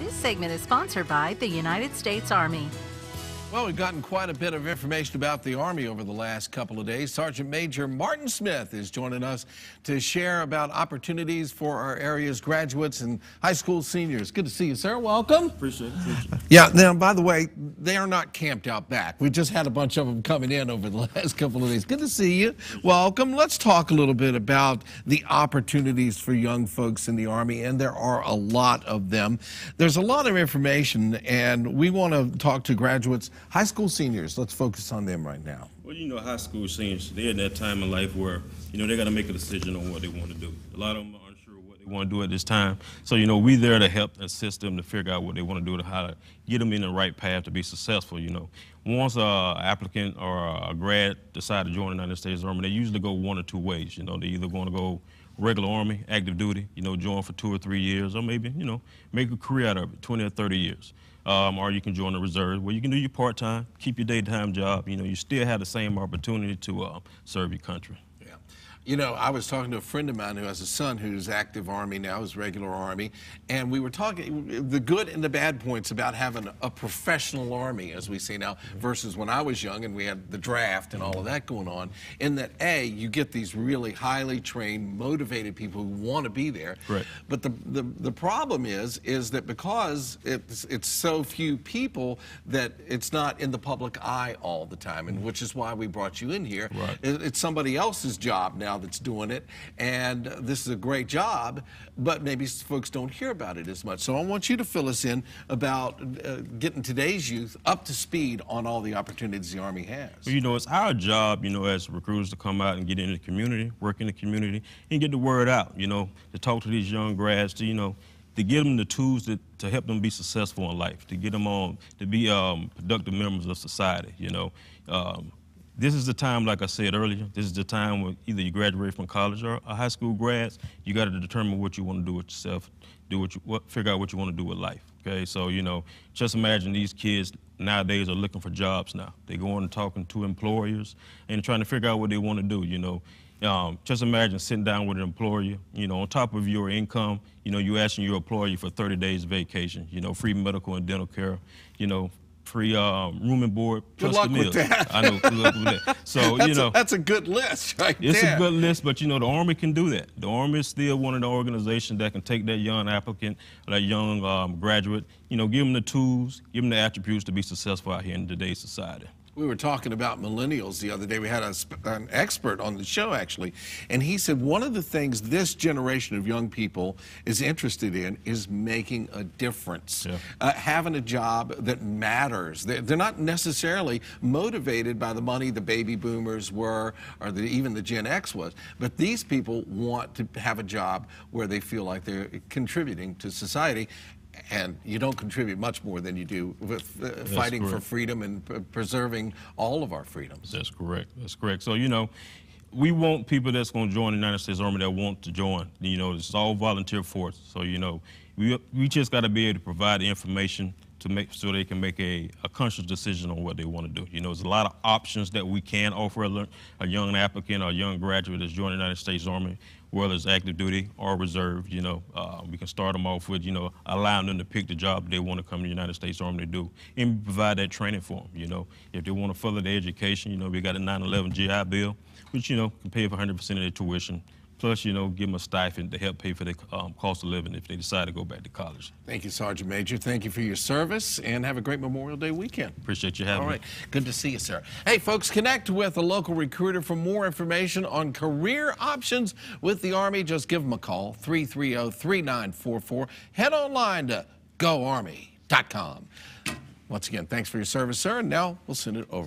This segment is sponsored by the United States Army. Well, we've gotten quite a bit of information about the Army over the last couple of days. Sergeant Major Martin Smith is joining us to share about opportunities for our area's graduates and high school seniors. Good to see you, sir. Welcome. Appreciate it. Yeah, now, by the way, they are not camped out back. We just had a bunch of them coming in over the last couple of days. Good to see you. Welcome. Let's talk a little bit about the opportunities for young folks in the Army, and there are a lot of them. There's a lot of information, and we want to talk to graduates. High school seniors, let's focus on them right now. Well, high school seniors, they're at that time in life where, they got to make a decision on what they want to do. A lot of them are unsure what they want to do at this time. So, we there to help assist them to figure out what they want to do, to how to get them in the right path to be successful, Once an applicant or a grad decide to join the United States Army, they usually go one or two ways. They either going to go regular Army, active duty, join for 2 or 3 years, or maybe, make a career out of it, 20 or 30 years. Or you can join the reserve, where you can do your part-time, keep your daytime job. You still have the same opportunity to serve your country. I was talking to a friend of mine who has a son who's active Army now, is regular Army, and we were talking the good and the bad points about having a professional Army, as we see now, versus when I was young and we had the draft and all of that going on, in that, A, you get these really highly trained, motivated people who want to be there. Right. But the problem is that because it's so few people, that it's not in the public eye all the time, and which is why we brought you in here. Right. It's somebody else's job now that's doing it, and this is a great job, but maybe folks don't hear about it as much. So I want you to fill us in about getting today's youth up to speed on all the opportunities the Army has. Well, it's our job, as recruiters, to come out and get in the community, work in the community, and get the word out, to talk to these young grads, to give them the tools to help them be successful in life, to get them on, to be productive members of society, This is the time, like I said earlier, this is the time when either you graduate from college or a high school grads, you got to determine what you want to do with yourself, figure out what you want to do with life, okay? So, just imagine these kids nowadays are looking for jobs now. They're going and talking to employers and trying to figure out what they want to do, Just imagine sitting down with an employer, on top of your income, you asking your employer for 30 days vacation, free medical and dental care, free room and board, plus the meals. Good luck with that. I know, good luck with that. So, that's a good list right there. It's a good list, but, the Army can do that. The Army is still one of the organizations that can take that young applicant, that young graduate, give them the tools, give them the attributes to be successful out here in today's society. We were talking about millennials the other day. We had an expert on the show, actually, and he said one of the things this generation of young people is interested in is making a difference, having a job that matters. They're not necessarily motivated by the money the baby boomers were, or even the Gen X was, but these people want to have a job where they feel like they're contributing to society. And you don't contribute much more than you do with fighting for freedom and preserving all of our freedoms. That's correct. That's correct. So, we want people that's going to join the United States Army that want to join. It's all volunteer force. So, we just got to be able to provide the information to make so they can make a conscious decision on what they want to do. There's a lot of options that we can offer a young applicant or a young graduate that's joining the United States Army, whether it's active duty or reserve. We can start them off with, allowing them to pick the job they want to come to the United States Army to do, and provide that training for them. If they want to further their education, we got a 9/11 GI Bill, which, can pay for 100% of their tuition. Plus, give them a stipend to help pay for their cost of living if they decide to go back to college. Thank you, Sergeant Major. Thank you for your service, and have a great Memorial Day weekend. Appreciate you having me. All right. Good to see you, sir. Hey, folks, connect with a local recruiter for more information on career options with the Army. Just give them a call, 330-3944. Head online to GoArmy.com. Once again, thanks for your service, sir, and now we'll send it over.